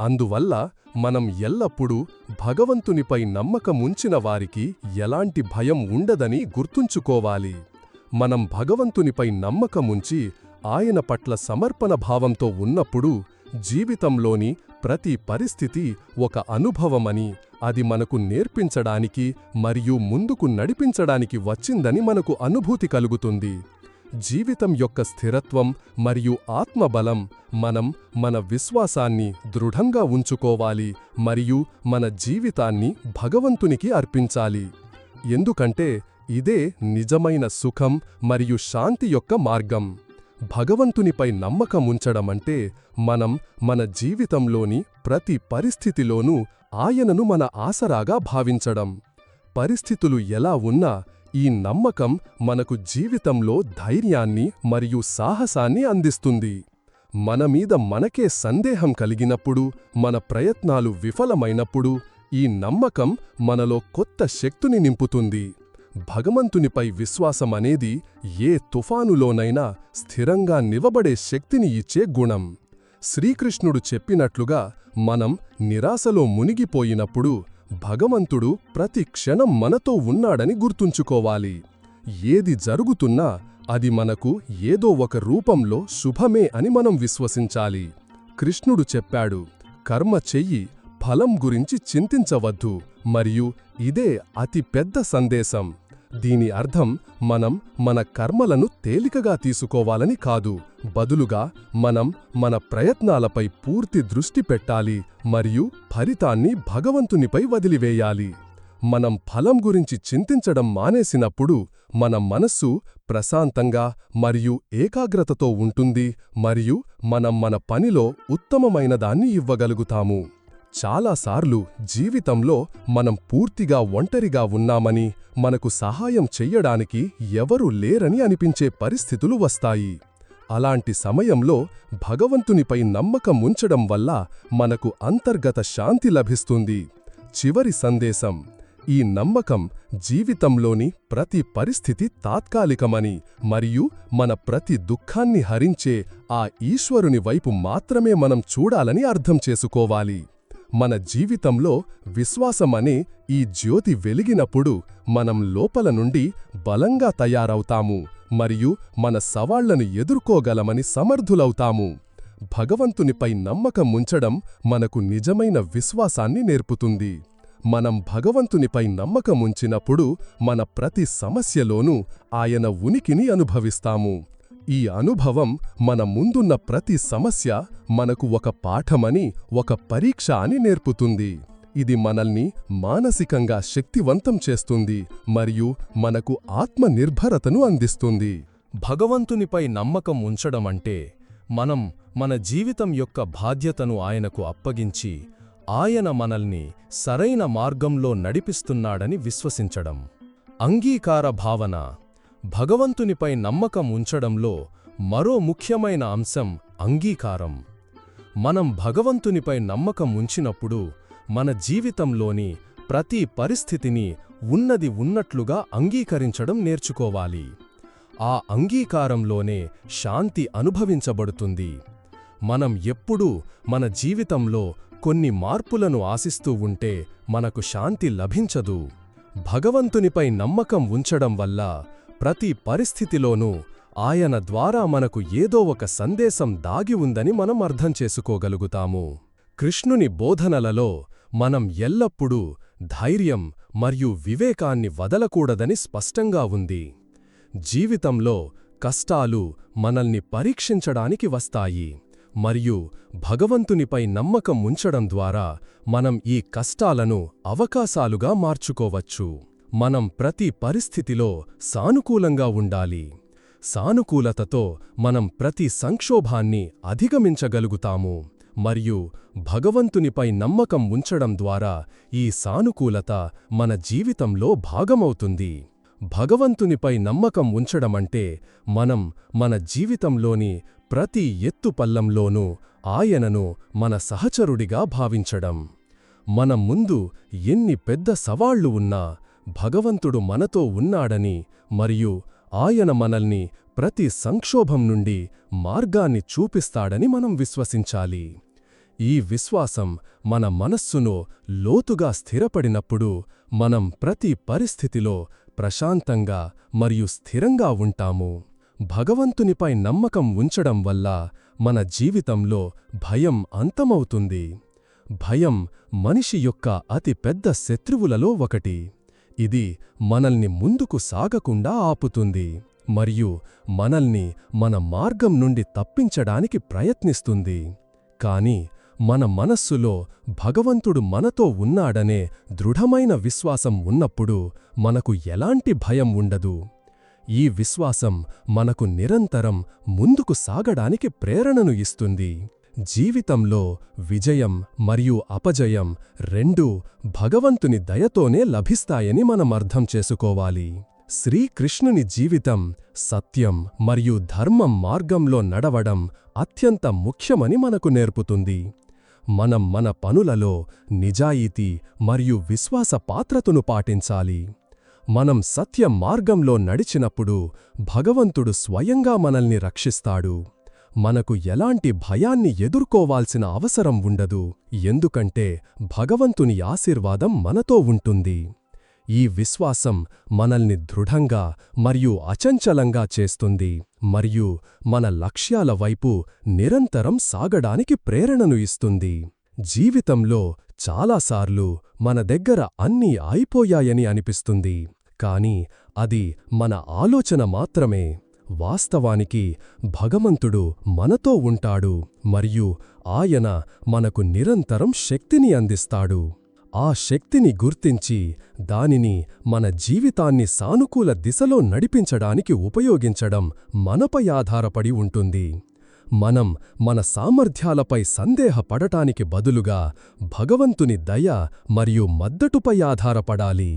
అందువల్ల మనం ఎల్లప్పుడూ భగవంతునిపై నమ్మకముంచిన వారికి ఎలాంటి భయం ఉండదని గుర్తుంచుకోవాలి. మనం భగవంతునిపై నమ్మకముంచి ఆయన పట్ల సమర్పణ భావంతో ఉన్నప్పుడు జీవితంలోని ప్రతి పరిస్థితి ఒక అనుభవమని, అది మనకు నేర్పించడానికి మరియు ముందుకు నడిపించడానికి వచ్చిందని మనకు అనుభూతి కలుగుతుంది. జీవితం యొక్క స్థిరత్వం మరియు ఆత్మబలం మనం మన విశ్వాసాన్ని దృఢంగా ఉంచుకోవాలి మరియు మన జీవితాన్ని భగవంతునికి అర్పించాలి. ఎందుకంటే ఇదే నిజమైన సుఖం మరియు శాంతి యొక్క మార్గం. భగవంతునిపై నమ్మకముంచడమంటే మనం మన జీవితంలోని ప్రతి పరిస్థితిలోనూ ఆయనను మన ఆసరాగా భావించడం. పరిస్థితులు ఎలా ఉన్నా ఈ నమ్మకం మనకు జీవితంలో ధైర్యాన్ని మరియు సాహసాన్ని అందిస్తుంది. మనమీద మనకే సందేహం కలిగినప్పుడు, మన ప్రయత్నాలు విఫలమైనప్పుడు ఈ నమ్మకం మనలో కొత్త శక్తిని నింపుతుంది. భగవంతునిపై విశ్వాసమనేది ఏ తుఫానులోనైనా స్థిరంగా నిలబడే శక్తిని ఇచ్చే గుణం. శ్రీకృష్ణుడు చెప్పినట్లుగా మనం నిరాశలో మునిగిపోయినప్పుడు భగవంతుడు ప్రతి క్షణం మనతో ఉన్నాడని గుర్తుంచుకోవాలి. ఏది జరుగుతున్నా అది మనకు ఏదో ఒక రూపంలో శుభమే అని మనం విశ్వసించాలి. కృష్ణుడు చెప్పాడు, కర్మ చెయ్యి, ఫలం గురించి చింతించవద్దు. మరియు ఇదే అతి పెద్ద సందేశం. దీని అర్థం మనం మన కర్మలను తేలికగా తీసుకోవాలని కాదు, బదులుగా మనం మన ప్రయత్నాలపై పూర్తి దృష్టి పెట్టాలి మరియు ఫలితాన్ని భగవంతునిపై వదిలివేయాలి. మనం ఫలం గురించి చింతించడం మానేసినప్పుడు మన మనస్సు ప్రశాంతంగా మరియు ఏకాగ్రతతో ఉంటుంది మరియు మనం మన పనిలో ఉత్తమమైనదాన్ని ఇవ్వగలుగుతాము. చాలాసార్లు జీవితంలో మనం పూర్తిగా ఒంటరిగా ఉన్నామని, మనకు సహాయం చెయ్యడానికి ఎవరూ లేరని అనిపించే పరిస్థితులు వస్తాయి. అలాంటి సమయంలో భగవంతునిపై నమ్మకం ఉంచడం వల్ల మనకు అంతర్గత శాంతి లభిస్తుంది. చివరి సందేశం: ఈ నమ్మకం జీవితంలోని ప్రతి పరిస్థితి తాత్కాలికమని మరియు మన ప్రతి దుఃఖాన్ని హరించే ఆ ఈశ్వరుని వైపు మాత్రమే మనం చూడాలని అర్థం చేసుకోవాలి. మన జీవితంలో విశ్వాసమనే ఈ జ్యోతి వెలిగినప్పుడు మనం లోపల నుండి బలంగా తయారవుతాము మరియు మన సవాళ్లను ఎదుర్కోగలమని సమర్థులవుతాము. భగవంతునిపై నమ్మకం ఉంచడం మనకు నిజమైన విశ్వాసాన్ని నేర్పుతుంది. మనం భగవంతునిపై నమ్మకం ఉంచినప్పుడు మన ప్రతి సమస్యలోనూ ఆయన ఉనికిని అనుభవిస్తాము. ఈ అనుభవం మన ముందున్న ప్రతి సమస్య మనకు ఒక పాఠమని, ఒక పరీక్ష అని నేర్పుతుంది. ఇది మనల్ని మానసికంగా శక్తివంతం చేస్తుంది మరియు మనకు ఆత్మనిర్భరతను అందిస్తుంది.
భగవంతునిపై నమ్మకం ఉంచడమంటే మనం మన జీవితం యొక్క బాధ్యతను ఆయనకు అప్పగించి ఆయన మనల్ని సరైన మార్గంలో నడిపిస్తున్నాడని విశ్వసించడం. అంగీకార భావన. భగవంతునిపై నమ్మకం ఉంచడంలో మరో ముఖ్యమైన అంశం అంగీకారం. మనం భగవంతునిపై నమ్మకం ఉంచినప్పుడు మన జీవితంలోని ప్రతి పరిస్థితిని ఉన్నది ఉన్నట్లుగా అంగీకరించడం నేర్చుకోవాలి. ఆ అంగీకారంలోనే శాంతి అనుభవించబడుతుంది. మనం ఎప్పుడూ మన జీవితంలో కొన్ని మార్పులను ఆశిస్తూ ఉంటే మనకు శాంతి లభించదు. భగవంతునిపై నమ్మకం ఉంచడం వల్ల ప్రతి పరిస్థితిలోనూ ఆయన ద్వారా మనకు ఏదో ఒక సందేశం దాగి ఉందని మనం అర్థం చేసుకోగలుగుతాము. కృష్ణుని బోధనలలో మనం ఎల్లప్పుడూ ధైర్యం మరియు వివేకాన్ని వదలకూడదని స్పష్టంగా ఉంది. జీవితంలో కష్టాలు మనల్ని పరీక్షించడానికి వస్తాయి మరియు భగవంతునిపై నమ్మకం ఉంచడం ద్వారా మనం ఈ కష్టాలను అవకాశాలుగా మార్చుకోవచ్చు. మనం ప్రతి పరిస్థితిలో సానుకూలంగా ఉండాలి. సానుకూలతతో మనం ప్రతి సంక్షోభాన్ని అధిగమించగలుగుతాము మరియు భగవంతునిపై నమ్మకం ఉంచడం ద్వారా ఈ సానుకూలత మన జీవితంలో భాగమవుతుంది. భగవంతునిపై నమ్మకం ఉంచడమంటే మనం మన జీవితంలోని ప్రతి ఎత్తుపల్లంలోనూ ఆయనను మన సహచరుడిగా భావించడం. మన ముందు ఎన్ని పెద్ద సవాళ్లు ఉన్నా భగవంతుడు మనతో ఉన్నాడని మరియు ఆయన మనల్ని ప్రతి సంక్షోభం నుండి మార్గాన్ని చూపిస్తాడని మనం విశ్వసించాలి. ఈ విశ్వాసం మన మనస్సులో లోతుగా స్థిరపడినప్పుడు మనం ప్రతి పరిస్థితిలో ప్రశాంతంగా మరియు స్థిరంగా ఉంటాము. భగవంతునిపై నమ్మకం ఉంచడం వల్ల మన జీవితంలో భయం అంతమవుతుంది. భయం మనిషి యొక్క అతి పెద్ద శత్రువులలో ఒకటి. ఇది మనల్ని ముందుకు సాగకుండా ఆపుతుంది మరియు మనల్ని మన మార్గం నుండి తప్పించడానికి ప్రయత్నిస్తుంది. కాని మన మనస్సులో భగవంతుడు మనతో ఉన్నాడనే దృఢమైన విశ్వాసం ఉన్నప్పుడు మనకు ఎలాంటి భయం ఉండదు. ఈ విశ్వాసం మనకు నిరంతరం ముందుకు సాగడానికి ప్రేరణను ఇస్తుంది. జీవితంలో విజయం మరియు అపజయం రెండూ భగవంతుని దయతోనే లభిస్తాయని మనం అర్థం చేసుకోవాలి. శ్రీకృష్ణుని జీవితం సత్యం మరియు ధర్మం మార్గంలో నడవడం అత్యంత ముఖ్యమని మనకు నేర్పుతుంది. మనం మన పనులలో నిజాయితీ మరియు విశ్వాసపాత్రతను పాటించాలి.
మనం సత్య మార్గంలో నడిచినప్పుడు భగవంతుడు స్వయంగా మనల్ని రక్షిస్తాడు. మనకు ఎలాంటి భయాన్ని ఎదుర్కోవాల్సిన అవసరం ఉండదు, ఎందుకంటే భగవంతుని ఆశీర్వాదం మనతో ఉంటుంది. ఈ విశ్వాసం మనల్ని దృఢంగా మరియు అచంచలంగా చేస్తుంది మరియు మన లక్ష్యాల వైపు నిరంతరం సాగడానికి ప్రేరణను ఇస్తుంది. జీవితంలో చాలాసార్లు మన దగ్గర అన్నీ అయిపోయాయని అనిపిస్తుంది, కాని అది మన ఆలోచన మాత్రమే. వాస్తవానికి భగవంతుడు మనతో ఉంటాడు మరియు ఆయన మనకు నిరంతరం శక్తిని అందిస్తాడు. ఆ శక్తిని గుర్తించి దానిని మన జీవితాన్ని సానుకూల దిశలో నడిపించడానికి ఉపయోగించడం మనపై ఆధారపడి ఉంటుంది. మనం మన సామర్థ్యాలపై సందేహపడటానికి బదులుగా భగవంతుని దయ మరియు మద్దతుపై ఆధారపడాలి.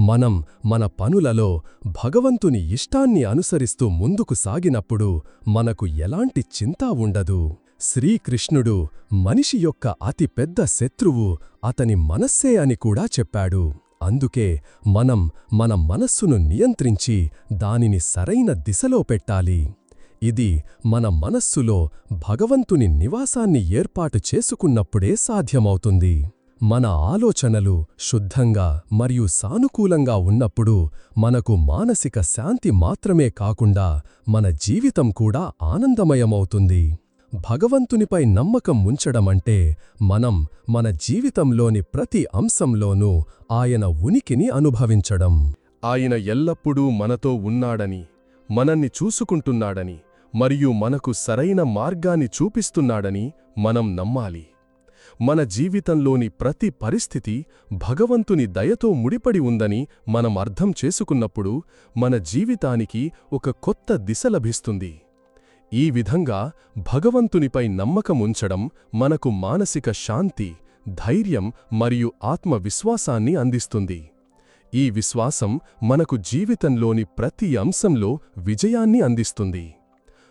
మనం మన పనులలో భగవంతుని ఇష్టాన్ని అనుసరిస్తూ ముందుకు సాగినప్పుడు మనకు ఎలాంటి చింత ఉండదు. శ్రీకృష్ణుడు మనిషి యొక్క అతి పెద్ద శత్రువు అతని మనస్సే అని కూడా చెప్పాడు. అందుకే మనం మన మనస్సును నియంత్రించి దానిని సరైన దిశలో పెట్టాలి. ఇది మన మనస్సులో భగవంతుని నివాసాన్ని ఏర్పాటు చేసుకున్నప్పుడే సాధ్యమవుతుంది. మన ఆలోచనలు శుద్ధంగా మరియు సానుకూలంగా ఉన్నప్పుడు మనకు మానసిక శాంతి మాత్రమే కాకుండా మన జీవితం కూడా ఆనందమయమవుతుంది. భగవంతునిపై నమ్మకం ఉంచడమంటే మనం మన జీవితంలోని ప్రతి అంశంలోనూ ఆయన ఉనికిని అనుభవించడం.
ఆయన ఎల్లప్పుడూ మనతో ఉన్నాడని, మనల్ని చూసుకుంటున్నాడని మరియు మనకు సరైన మార్గాన్ని చూపిస్తున్నాడని మనం నమ్మాలి. మన జీవితంలోని ప్రతి పరిస్థితి భగవంతుని దయతో ముడిపడి ఉందని మనం అర్థం చేసుకున్నప్పుడు మన జీవితానికి ఒక కొత్త దిశ లభిస్తుంది. ఈ విధంగా భగవంతునిపై నమ్మకముంచడం మనకు మానసిక శాంతి, ధైర్యం మరియు ఆత్మవిశ్వాసాన్ని అందిస్తుంది. ఈ విశ్వాసం మనకు జీవితంలోని ప్రతి అంశంలో విజయాన్ని అందిస్తుంది.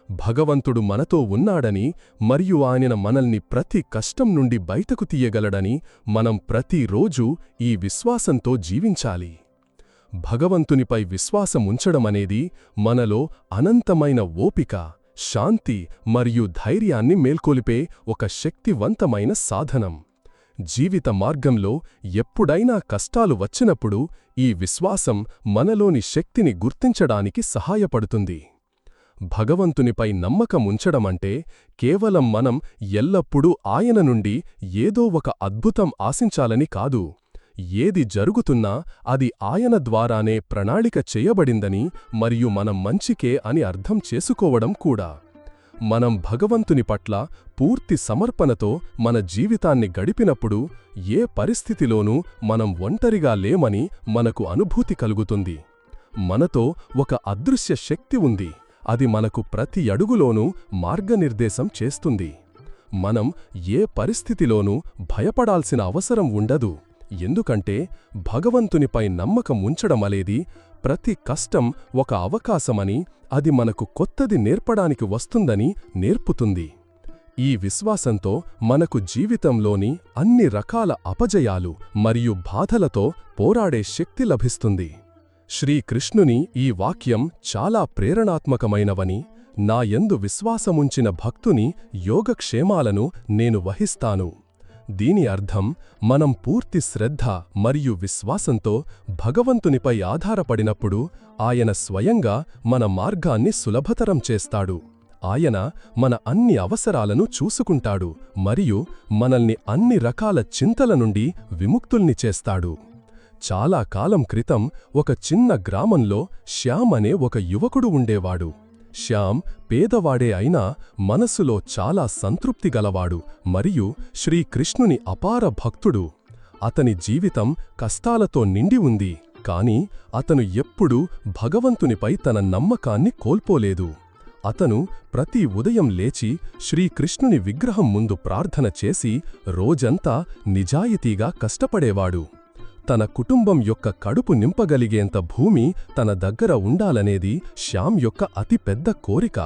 భగవంతుడు మనతో ఉన్నాడని మరియు ఆయన మనల్ని ప్రతి కష్టం నుండి బయటకు తీయగలడని మనం ప్రతిరోజూ ఈ విశ్వాసంతో జీవించాలి. భగవంతునిపై విశ్వాసముంచడమనేది మనలో అనంతమైన ఓపిక, శాంతి మరియు ధైర్యాన్ని మేల్కొలిపే ఒక శక్తివంతమైన సాధనం. జీవిత మార్గంలో ఎప్పుడైనా కష్టాలు వచ్చినప్పుడు ఈ విశ్వాసం మనలోని శక్తిని గుర్తించడానికి సహాయపడుతుంది. భగవంతునిపై నమ్మకముంచడమంటే కేవలం మనం ఎల్లప్పుడూ ఆయన నుండి ఏదో ఒక అద్భుతం ఆశించాలని కాదు. ఏది జరుగుతున్నా అది ఆయన ద్వారానే ప్రణాళిక చేయబడిందని మరియు మనం మంచికే అని అర్థం చేసుకోవడం కూడా. మనం భగవంతుని పట్ల పూర్తి సమర్పణతో మన జీవితాన్ని గడిపినప్పుడు ఏ పరిస్థితిలోనూ మనం ఒంటరిగా లేమని మనకు అనుభూతి కలుగుతుంది. మనతో ఒక అదృశ్య శక్తి ఉంది, అది మనకు ప్రతి అడుగులోనూ మార్గనిర్దేశం చేస్తుంది. మనం ఏ పరిస్థితిలోనూ భయపడాల్సిన అవసరం ఉండదు, ఎందుకంటే భగవంతునిపై నమ్మకం ఉంచడమనేది ప్రతి కష్టం ఒక అవకాశమని, అది మనకు కొత్తది నేర్పడానికి వస్తుందని నేర్పుతుంది. ఈ విశ్వాసంతో మనకు జీవితంలోని అన్ని రకాల అపజయాలు మరియు బాధలతో పోరాడే శక్తి లభిస్తుంది. శ్రీకృష్ణుని ఈ వాక్యం చాలా ప్రేరణాత్మకమైనవని, నా యందు విశ్వాసముంచిన భక్తుని యోగక్షేమాలను నేను వహిస్తాను. దీని అర్థం మనం పూర్తి శ్రద్ధ మరియు విశ్వాసంతో భగవంతునిపై ఆధారపడినప్పుడు ఆయన స్వయంగా మన మార్గాన్ని సులభతరం చేస్తాడు. ఆయన మన అన్ని అవసరాలను చూసుకుంటాడు మరియు మనల్ని అన్ని రకాల చింతల నుండి విముక్తుల్ని చేస్తాడు. చాలా కాలం క్రితం ఒక చిన్న గ్రామంలో శ్యామ్ అనే ఒక యువకుడు ఉండేవాడు. శ్యామ్ పేదవాడే అయినా మనసులో చాలా సంతృప్తి గలవాడు మరియు శ్రీకృష్ణుని అపార భక్తుడు. అతని జీవితం కష్టాలతో నిండి ఉంది, కాని అతను ఎప్పుడూ భగవంతునిపై తన నమ్మకాన్ని కోల్పోలేదు. అతను ప్రతి ఉదయం లేచి శ్రీకృష్ణుని విగ్రహం ముందు ప్రార్థన చేసి రోజంతా నిజాయితీగా కష్టపడేవాడు. తన కుటుంబం యొక్క కడుపు నింపగలిగేంత భూమి తన దగ్గర ఉండాలనేది శ్యామ్ యొక్క అతిపెద్ద కోరిక.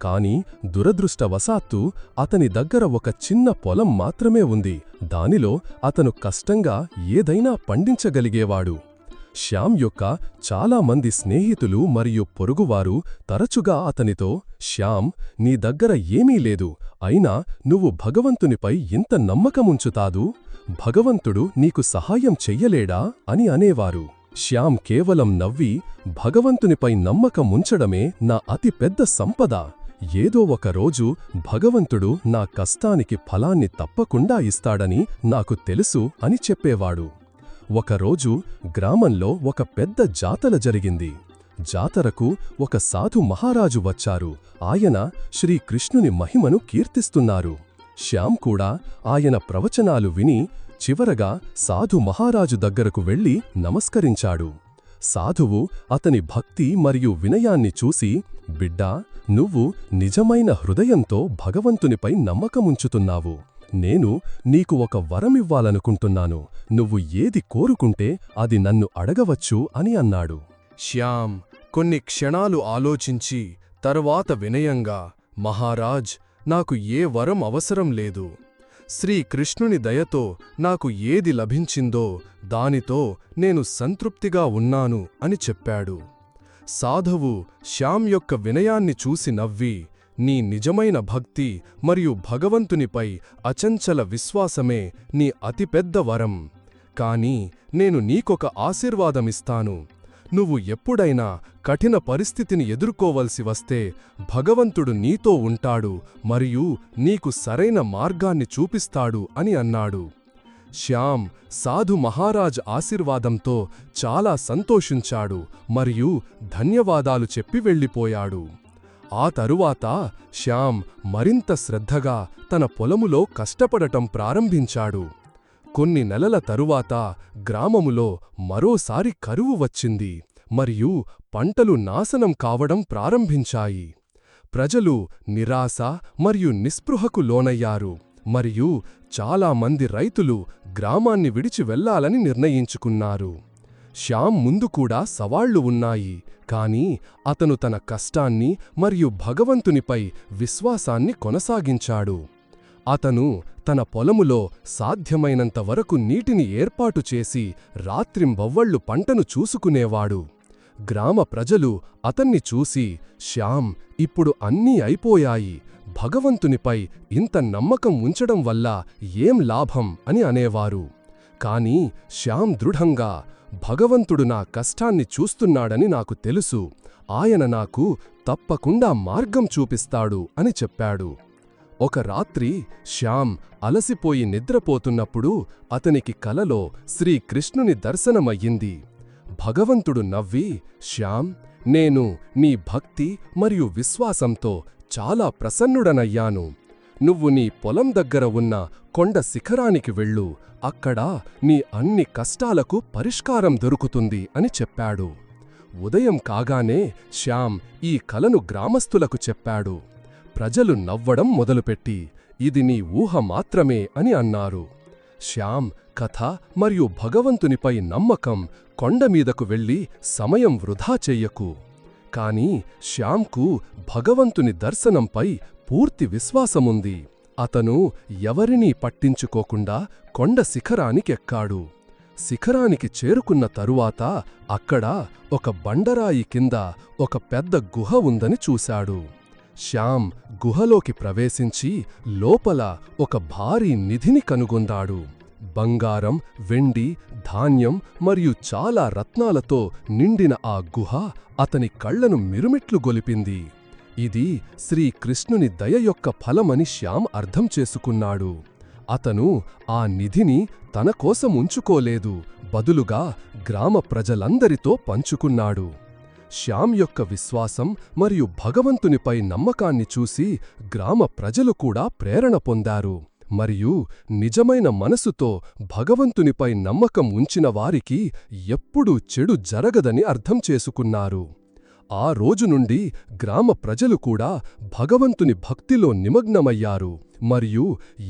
కాని దురదృష్టవశాత్తు అతని దగ్గర ఒక చిన్న పొలం మాత్రమే ఉంది. దానిలో అతను కష్టంగా ఏదైనా పండించగలిగేవాడు.
శ్యామ్ యొక్క చాలామంది స్నేహితులు మరియు పొరుగువారు తరచుగా అతనితో, శ్యామ్, నీ దగ్గర ఏమీ లేదు, అయినా నువ్వు భగవంతునిపై ఇంత నమ్మకముంచుతాదు? భగవంతుడు నీకు సహాయం చెయ్యలేడా అని అనేవారు. శ్యామ్ కేవలం నవ్వి, భగవంతునిపై నమ్మకముంచడమే నా అతి పెద్ద సంపద. ఏదో ఒక రోజు భగవంతుడు నా కష్టానికి ఫలాన్ని తప్పకుండా ఇస్తాడని నాకు తెలుసు అని చెప్పేవాడు. ఒకరోజు గ్రామంలో ఒక పెద్ద జాతర జరిగింది. జాతరకు ఒక సాధు మహారాజు వచ్చారు. ఆయన శ్రీకృష్ణుని మహిమను కీర్తిస్తున్నారు. శ్యామ్ కూడా ఆయన ప్రవచనాలు విని చివరగా సాధు మహారాజు దగ్గరకు వెళ్లి నమస్కరించాడు. సాధువు అతని భక్తి మరియు వినయాన్ని చూసి, బిడ్డా, నువ్వు నిజమైన హృదయంతో భగవంతునిపై నమ్మకముంచుతున్నావు. నేను నీకు ఒక వరమివ్వాలనుకుంటున్నాను. నువ్వు ఏది కోరుకుంటే అది నన్ను అడగవచ్చు అని అన్నాడు.
శ్యామ్ కొన్ని క్షణాలు ఆలోచించి తరువాత వినయంగా, మహారాజ్, నాకు ఏ వరం అవసరం లేదు. శ్రీకృష్ణుని దయతో నాకు ఏది లభించిందో దానితో నేను సంతృప్తిగా ఉన్నాను అని చెప్పాడు. సాధువు శ్యామ్ యొక్క వినయాన్ని చూసి నవ్వి, నీ నిజమైన భక్తి మరియు భగవంతునిపై అచంచల విశ్వాసమే నీ అతిపెద్ద వరం. కాని నేను నీకొక ఆశీర్వాదమిస్తాను. నువ్వు ఎప్పుడైనా కఠిన పరిస్థితిని ఎదుర్కోవలసి వస్తే భగవంతుడు నీతో ఉంటాడు మరియు నీకు సరైన మార్గాన్ని చూపిస్తాడు అని అన్నాడు. శ్యామ్ సాధు మహారాజ్ ఆశీర్వాదంతో చాలా సంతోషించాడు మరియు ధన్యవాదాలు చెప్పి వెళ్ళిపోయాడు. ఆ తరువాత శ్యామ్ మరింత శ్రద్ధగా తన పొలములో కష్టపడటం ప్రారంభించాడు. కొన్ని నెలల తరువాత గ్రామములో మరోసారి కరువు వచ్చింది మరియు పంటలు నాశనం కావడం ప్రారంభించాయి. ప్రజలు నిరాశ మరియు నిస్పృహకు లోనయ్యారు మరియు చాలామంది రైతులు గ్రామాన్ని విడిచి వెళ్లాలని నిర్ణయించుకున్నారు. శ్యామ్ ముందు కూడా సవాళ్లు ఉన్నాయి, కాని అతను తన కష్టాన్ని మరియు భగవంతునిపై విశ్వాసాన్ని కొనసాగించాడు. అతను తన పొలములో సాధ్యమైనంత వరకు నీటిని ఏర్పాటు చేసి రాత్రింబవ్వళ్లు పంటను చూసుకునేవాడు. గ్రామ ప్రజలు అతన్ని చూసి, శ్యామ్, ఇప్పుడు అన్నీ అయిపోయాయి, భగవంతునిపై ఇంత నమ్మకం ఉంచడం వల్ల ఏం లాభం అని అనేవారు. కాని శ్యామ్ దృఢంగా, భగవంతుడు నా కష్టాన్ని చూస్తున్నాడని నాకు తెలుసు, ఆయన నాకు తప్పకుండా మార్గం చూపిస్తాడు అని చెప్పాడు. ఒక రాత్రి శ్యామ్ అలసిపోయి నిద్రపోతున్నప్పుడు అతనికి కలలో శ్రీకృష్ణుని దర్శనమయ్యింది. భగవంతుడు నవ్వి, శ్యామ్, నేను నీ భక్తి మరియు విశ్వాసంతో చాలా ప్రసన్నుడనయ్యాను. నువ్వు నీ పొలం దగ్గర ఉన్న కొండ శిఖరానికి వెళ్ళు, అక్కడ నీ అన్ని కష్టాలకు పరిష్కారం దొరుకుతుంది అని చెప్పాడు. ఉదయం కాగానే శ్యామ్ ఈ కలను గ్రామస్థులకు చెప్పాడు. ప్రజలు నవ్వడం మొదలుపెట్టి, ఇది నీ ఊహ మాత్రమే అని అన్నారు. శ్యామ్ కథ మరియు భగవంతునిపై నమ్మకం కొండమీదకు వెళ్ళి సమయం వృధా చెయ్యకు. కాని శ్యామ్కు భగవంతుని దర్శనంపై పూర్తి విశ్వాసముంది. అతను ఎవరినీ పట్టించుకోకుండా కొండ శిఖరానికెక్కాడు. శిఖరానికి చేరుకున్న తరువాత అక్కడ ఒక బండరాయి కింద ఒక పెద్ద గుహ ఉందని చూశాడు. శ్యామ్ గుహలోకి ప్రవేశించి లోపల ఒక భారీ నిధిని కనుగొందాడు. బంగారం, వెండి, ధాన్యం మరియు చాలా రత్నాలతో నిండిన ఆ గుహ అతని కళ్లను మిరుమిట్లు గొలిపింది. ఇది శ్రీకృష్ణుని దయ యొక్క ఫలమని శ్యామ్ అర్థం చేసుకున్నాడు. అతను ఆ నిధిని తన కోసం ఉంచుకోలేదు, బదులుగా గ్రామ ప్రజలందరితో పంచుకున్నాడు. శ్యామ్ యొక్క విశ్వాసం మరియు భగవంతునిపై నమ్మకాన్ని చూసి గ్రామ ప్రజలు కూడా ప్రేరణ పొందారు మరియు నిజమైన మనసుతో భగవంతునిపై నమ్మకం ఉంచిన వారికి ఎప్పుడూ చెడు జరగదని అర్థం చేసుకున్నారు. ఆ రోజు నుండి గ్రామ ప్రజలు కూడా భగవంతుని భక్తిలో నిమగ్నమయ్యారు మరియు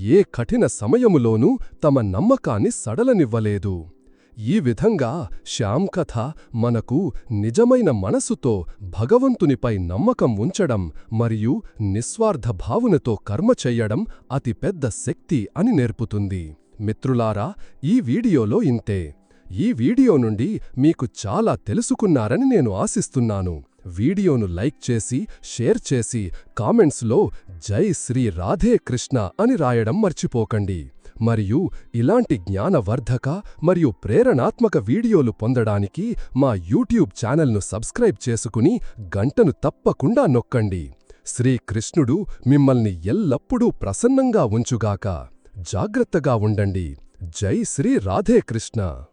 ఏ కఠిన సమయములోనూ తమ నమ్మకాన్ని సడలనివ్వలేదు. ఈ విధంగా శ్యామ్ కథ మనకు నిజమైన మనసుతో భగవంతునిపై నమ్మకం ఉంచడం మరియు నిస్వార్థ భావనతో కర్మ చెయ్యడం అతి పెద్ద శక్తి అని నేర్పుతుంది. మిత్రులారా, ఈ వీడియోలో ఇంతే.
ఈ వీడియో నుండి మీకు చాలా తెలుసుకున్నారని నేను ఆశిస్తున్నాను. వీడియోను లైక్ చేసి, షేర్ చేసి, కామెంట్స్లో జై శ్రీ రాధే కృష్ణ అని రాయడం మర్చిపోకండి. మరియు ఇలాంటి జ్ఞానవర్ధక మరియు ప్రేరణాత్మక వీడియోలు పొందడానికి మా యూట్యూబ్ ఛానల్ను సబ్స్క్రైబ్ చేసుకుని గంటను తప్పకుండా నొక్కండి. శ్రీకృష్ణుడు మిమ్మల్ని ఎల్లప్పుడూ ప్రసన్నంగా ఉంచుగాక. జాగ్రత్తగా ఉండండి. జై శ్రీ రాధే కృష్ణ.